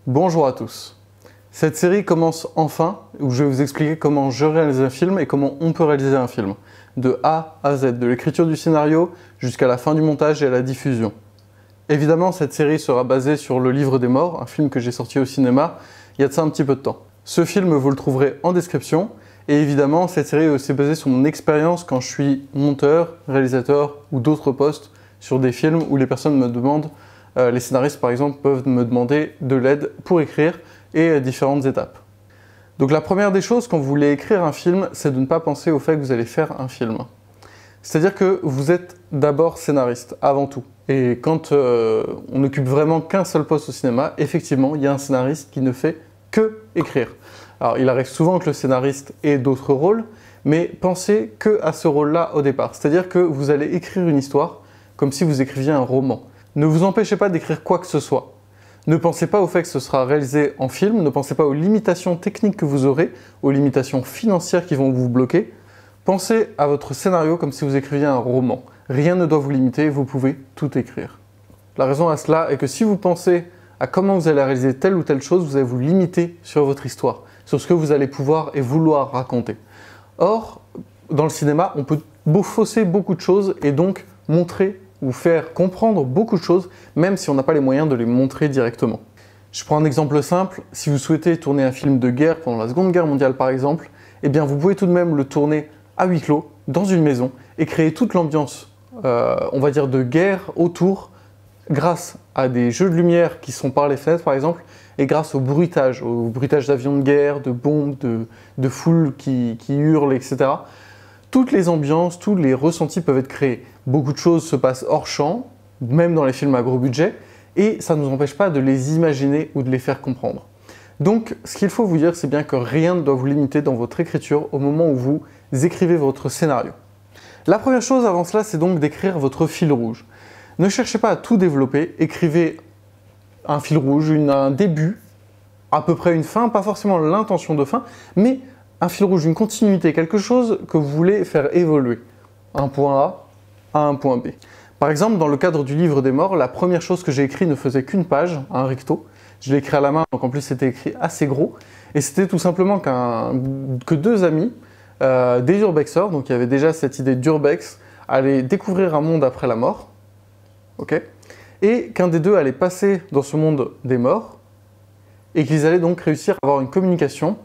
Bonjour à tous. Cette série commence enfin, où je vais vous expliquer comment je réalise un film et comment on peut réaliser un film. De A à Z, de l'écriture du scénario jusqu'à la fin du montage et à la diffusion. Évidemment, cette série sera basée sur Le Livre des Morts, un film que j'ai sorti au cinéma il y a de ça un petit peu de temps. Ce film, vous le trouverez en description. Et évidemment, cette série est aussi basée sur mon expérience quand je suis monteur, réalisateur ou d'autres postes sur des films où les personnes me demandent, les scénaristes par exemple peuvent me demander de l'aide pour écrire et différentes étapes. Donc la première des choses quand vous voulez écrire un film, c'est de ne pas penser au fait que vous allez faire un film. C'est-à-dire que vous êtes d'abord scénariste, avant tout. Et quand on n'occupe vraiment qu'un seul poste au cinéma, effectivement, il y a un scénariste qui ne fait que écrire. Alors, il arrive souvent que le scénariste ait d'autres rôles, mais pensez que à ce rôle-là au départ. C'est-à-dire que vous allez écrire une histoire comme si vous écriviez un roman. Ne vous empêchez pas d'écrire quoi que ce soit. Ne pensez pas au fait que ce sera réalisé en film, ne pensez pas aux limitations techniques que vous aurez, aux limitations financières qui vont vous bloquer. Pensez à votre scénario comme si vous écriviez un roman. Rien ne doit vous limiter, vous pouvez tout écrire. La raison à cela est que si vous pensez à comment vous allez réaliser telle ou telle chose, vous allez vous limiter sur votre histoire, sur ce que vous allez pouvoir et vouloir raconter. Or, dans le cinéma, on peut fausser beaucoup de choses et donc montrer ou faire comprendre beaucoup de choses, même si on n'a pas les moyens de les montrer directement. Je prends un exemple simple, si vous souhaitez tourner un film de guerre pendant la Seconde Guerre mondiale par exemple, eh bien vous pouvez tout de même le tourner à huis clos, dans une maison, et créer toute l'ambiance, on va dire, de guerre autour, grâce à des jeux de lumière qui sont par les fenêtres par exemple, et grâce au bruitage d'avions de guerre, de bombes, de foules qui hurlent, etc. Toutes les ambiances, tous les ressentis peuvent être créés. Beaucoup de choses se passent hors champ, même dans les films à gros budget, et ça ne nous empêche pas de les imaginer ou de les faire comprendre. Donc, ce qu'il faut vous dire, c'est bien que rien ne doit vous limiter dans votre écriture au moment où vous écrivez votre scénario. La première chose avant cela, c'est donc d'écrire votre fil rouge. Ne cherchez pas à tout développer, écrivez un fil rouge, un début, à peu près une fin, pas forcément l'intention de fin, mais un fil rouge, une continuité, quelque chose que vous voulez faire évoluer. Un point A à un point B. Par exemple, dans le cadre du Livre des Morts, la première chose que j'ai écrit ne faisait qu'une page, un recto. Je l'ai écrit à la main, donc en plus c'était écrit assez gros. Et c'était tout simplement que deux amis, des urbexeurs, donc il y avait déjà cette idée d'urbex, allaient découvrir un monde après la mort, ok, et qu'un des deux allait passer dans ce monde des morts, et qu'ils allaient donc réussir à avoir une communication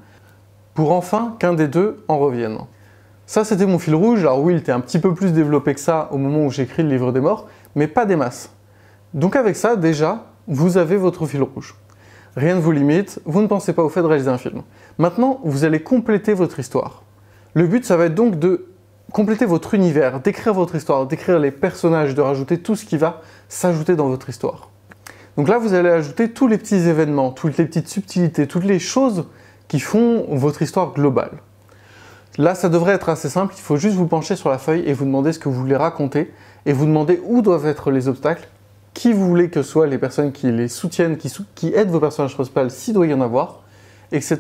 pour enfin qu'un des deux en revienne. Ça, c'était mon fil rouge. Alors oui, il était un petit peu plus développé que ça au moment où j'écris le Livre des Morts, mais pas des masses. Donc avec ça, déjà, vous avez votre fil rouge. Rien ne vous limite, vous ne pensez pas au fait de réaliser un film. Maintenant, vous allez compléter votre histoire. Le but, ça va être donc de compléter votre univers, d'écrire votre histoire, d'écrire les personnages, de rajouter tout ce qui va s'ajouter dans votre histoire. Donc là, vous allez ajouter tous les petits événements, toutes les petites subtilités, toutes les choses qui font votre histoire globale. Là, ça devrait être assez simple, il faut juste vous pencher sur la feuille et vous demander ce que vous voulez raconter et vous demander où doivent être les obstacles, qui vous voulez que soient les personnes qui les soutiennent, qui aident vos personnages principaux, s'il doit y en avoir, etc.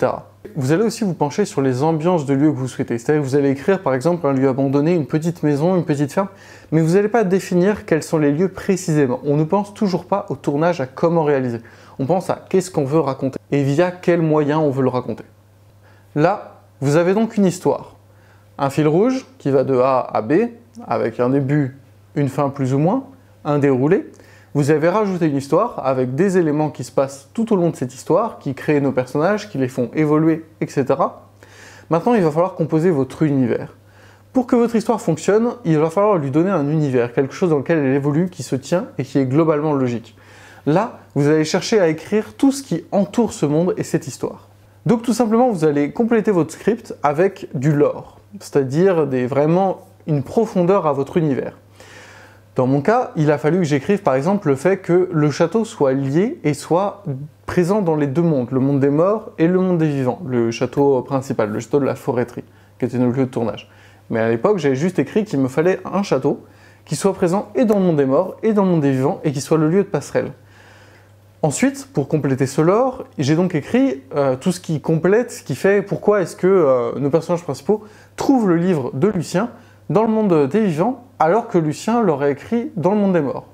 Vous allez aussi vous pencher sur les ambiances de lieux que vous souhaitez. C'est-à-dire que vous allez écrire par exemple un lieu abandonné, une petite maison, une petite ferme, mais vous n'allez pas définir quels sont les lieux précisément. On ne pense toujours pas au tournage, à comment réaliser. On pense à qu'est-ce qu'on veut raconter et via quels moyens on veut le raconter. Là, vous avez donc une histoire. Un fil rouge qui va de A à B, avec un début, une fin plus ou moins, un déroulé. Vous avez rajouté une histoire avec des éléments qui se passent tout au long de cette histoire, qui créent nos personnages, qui les font évoluer, etc. Maintenant, il va falloir composer votre univers. Pour que votre histoire fonctionne, il va falloir lui donner un univers, quelque chose dans lequel elle évolue, qui se tient et qui est globalement logique. Là, vous allez chercher à écrire tout ce qui entoure ce monde et cette histoire. Donc tout simplement, vous allez compléter votre script avec du lore, c'est-à-dire vraiment une profondeur à votre univers. Dans mon cas, il a fallu que j'écrive par exemple le fait que le château soit lié et soit présent dans les deux mondes, le monde des morts et le monde des vivants, le château principal, le château de la Forêterie, qui était notre lieu de tournage. Mais à l'époque, j'avais juste écrit qu'il me fallait un château qui soit présent et dans le monde des morts et dans le monde des vivants et qui soit le lieu de passerelle. Ensuite, pour compléter ce lore, j'ai donc écrit tout ce qui complète, ce qui fait pourquoi est-ce que nos personnages principaux trouvent le livre de Lucien dans le monde des vivants, alors que Lucien l'aurait écrit dans le monde des morts.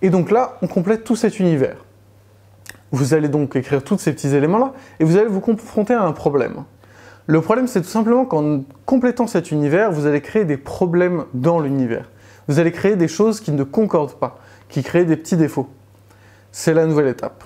Et donc là, on complète tout cet univers. Vous allez donc écrire tous ces petits éléments-là et vous allez vous confronter à un problème. Le problème, c'est tout simplement qu'en complétant cet univers, vous allez créer des problèmes dans l'univers. Vous allez créer des choses qui ne concordent pas, qui créent des petits défauts. C'est la nouvelle étape.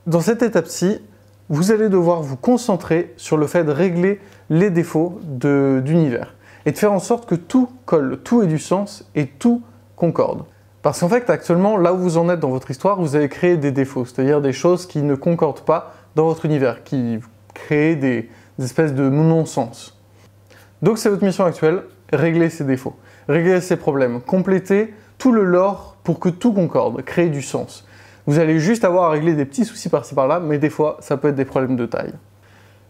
Dans cette étape-ci, vous allez devoir vous concentrer sur le fait de régler les défauts d'univers et de faire en sorte que tout colle, tout ait du sens et tout concorde. Parce qu'en fait, actuellement, là où vous en êtes dans votre histoire, vous avez créé des défauts, c'est-à-dire des choses qui ne concordent pas dans votre univers, qui créent des espèces de non-sens. Donc c'est votre mission actuelle, régler ces défauts, régler ces problèmes, compléter tout le lore pour que tout concorde, créer du sens. Vous allez juste avoir à régler des petits soucis par-ci par-là, mais des fois, ça peut être des problèmes de taille.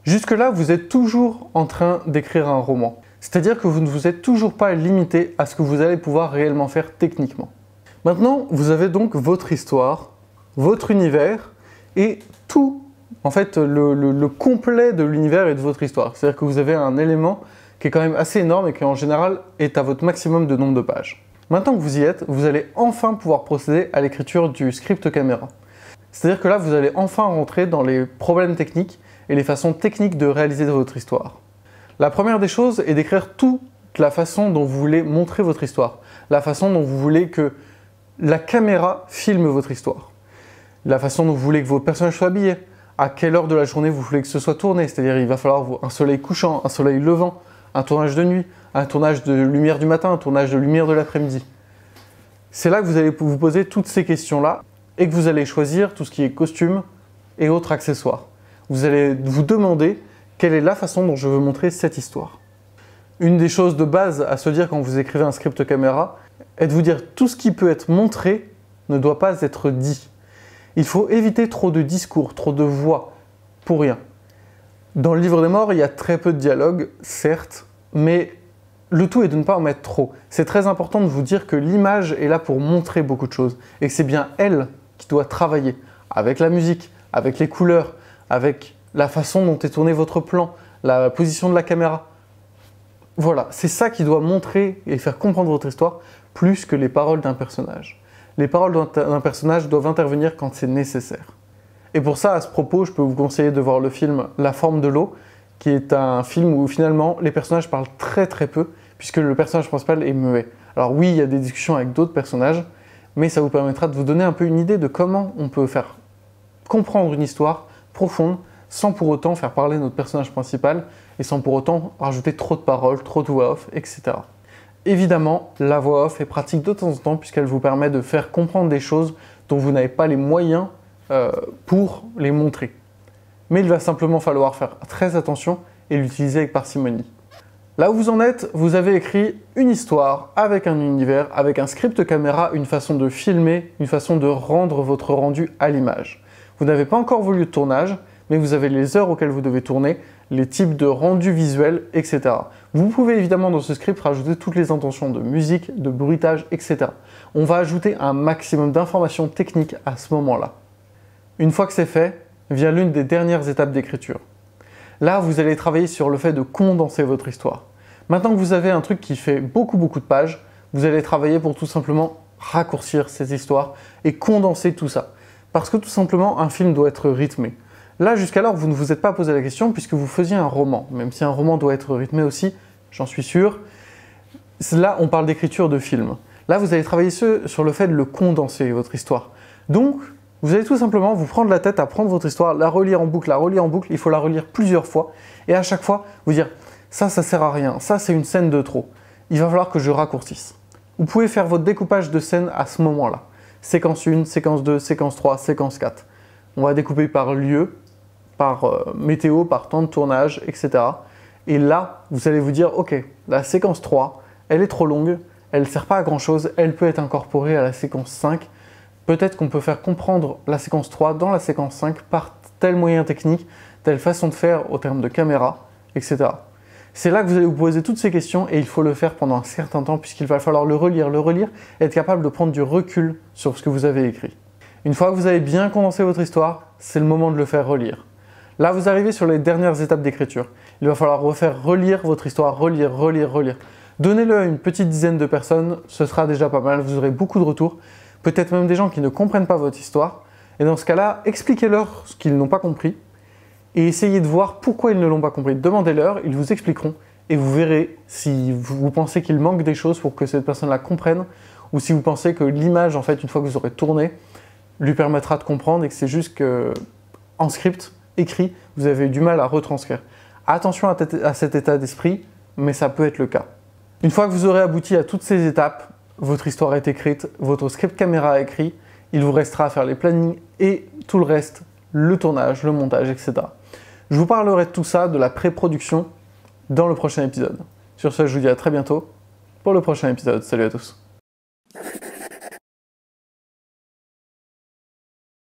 Jusque-là, vous êtes toujours en train d'écrire un roman. C'est-à-dire que vous ne vous êtes toujours pas limité à ce que vous allez pouvoir réellement faire techniquement. Maintenant, vous avez donc votre histoire, votre univers et tout, en fait, le complet de l'univers et de votre histoire. C'est-à-dire que vous avez un élément qui est quand même assez énorme et qui en général est à votre maximum de nombre de pages. Maintenant que vous y êtes, vous allez enfin pouvoir procéder à l'écriture du script caméra. C'est-à-dire que là, vous allez enfin rentrer dans les problèmes techniques et les façons techniques de réaliser votre histoire. La première des choses est d'écrire toute la façon dont vous voulez montrer votre histoire, la façon dont vous voulez que la caméra filme votre histoire, la façon dont vous voulez que vos personnages soient habillés, à quelle heure de la journée vous voulez que ce soit tourné, c'est-à-dire il va falloir un soleil couchant, un soleil levant, un tournage de nuit, un tournage de lumière du matin, un tournage de lumière de l'après-midi. C'est là que vous allez vous poser toutes ces questions-là et que vous allez choisir tout ce qui est costume et autres accessoires. Vous allez vous demander quelle est la façon dont je veux montrer cette histoire. Une des choses de base à se dire quand vous écrivez un script caméra est de vous dire tout ce qui peut être montré ne doit pas être dit. Il faut éviter trop de discours, trop de voix, pour rien. Dans le livre des morts, il y a très peu de dialogue, certes, mais le tout est de ne pas en mettre trop. C'est très important de vous dire que l'image est là pour montrer beaucoup de choses et que c'est bien elle qui doit travailler avec la musique, avec les couleurs, avec la façon dont est tourné votre plan, la position de la caméra. Voilà, c'est ça qui doit montrer et faire comprendre votre histoire plus que les paroles d'un personnage. Les paroles d'un personnage doivent intervenir quand c'est nécessaire. Et pour ça, à ce propos, je peux vous conseiller de voir le film La forme de l'eau, qui est un film où finalement les personnages parlent très très peu, puisque le personnage principal est muet. Alors oui, il y a des discussions avec d'autres personnages, mais ça vous permettra de vous donner un peu une idée de comment on peut faire comprendre une histoire profonde, sans pour autant faire parler notre personnage principal, et sans pour autant rajouter trop de paroles, trop de voix off, etc. Évidemment, la voix off est pratique de temps en temps, puisqu'elle vous permet de faire comprendre des choses dont vous n'avez pas les moyens pour les montrer. Mais il va simplement falloir faire très attention et l'utiliser avec parcimonie. Là où vous en êtes, vous avez écrit une histoire avec un univers, avec un script caméra, une façon de filmer, une façon de rendre votre rendu à l'image. Vous n'avez pas encore vos lieux de tournage, mais vous avez les heures auxquelles vous devez tourner, les types de rendu visuel, etc. Vous pouvez évidemment dans ce script rajouter toutes les intentions de musique, de bruitage, etc. On va ajouter un maximum d'informations techniques à ce moment-là. Une fois que c'est fait, vient l'une des dernières étapes d'écriture. Là, vous allez travailler sur le fait de condenser votre histoire. Maintenant que vous avez un truc qui fait beaucoup de pages, vous allez travailler pour tout simplement raccourcir cette histoire et condenser tout ça. Parce que tout simplement, un film doit être rythmé. Là, jusqu'alors, vous ne vous êtes pas posé la question puisque vous faisiez un roman. Même si un roman doit être rythmé aussi, j'en suis sûr. Là, on parle d'écriture de film. Là, vous allez travailler sur le fait de le condenser, votre histoire. Donc, vous allez tout simplement vous prendre la tête à prendre votre histoire, la relire en boucle, il faut la relire plusieurs fois, et à chaque fois, vous dire « ça sert à rien, ça c'est une scène de trop, il va falloir que je raccourcisse ». Vous pouvez faire votre découpage de scènes à ce moment-là. Séquence 1, séquence 2, séquence 3, séquence 4. On va découper par lieu, par météo, par temps de tournage, etc. Et là, vous allez vous dire « ok, la séquence 3, elle est trop longue, elle ne sert pas à grand-chose, elle peut être incorporée à la séquence 5, peut-être qu'on peut faire comprendre la séquence 3 dans la séquence 5 par tel moyen technique, telle façon de faire au terme de caméra, etc. C'est là que vous allez vous poser toutes ces questions et il faut le faire pendant un certain temps puisqu'il va falloir le relire et être capable de prendre du recul sur ce que vous avez écrit. Une fois que vous avez bien condensé votre histoire, c'est le moment de le faire relire. Là, vous arrivez sur les dernières étapes d'écriture. Il va falloir refaire relire votre histoire, relire. Donnez-le à une petite dizaine de personnes, ce sera déjà pas mal, vous aurez beaucoup de retours. Peut-être même des gens qui ne comprennent pas votre histoire, Et dans ce cas-là, expliquez-leur ce qu'ils n'ont pas compris et essayez de voir pourquoi ils ne l'ont pas compris. Demandez-leur, ils vous expliqueront et vous verrez si vous pensez qu'il manque des choses pour que cette personne-là comprenne ou si vous pensez que l'image, en fait, une fois que vous aurez tourné, lui permettra de comprendre et que c'est juste que, en script, écrit, vous avez eu du mal à retranscrire. Attention à cet état d'esprit, mais ça peut être le cas. Une fois que vous aurez abouti à toutes ces étapes, votre histoire est écrite, votre script caméra est écrit, il vous restera à faire les plannings et tout le reste, le tournage, le montage, etc. Je vous parlerai de tout ça, de la pré-production, dans le prochain épisode. Sur ce, je vous dis à très bientôt pour le prochain épisode. Salut à tous.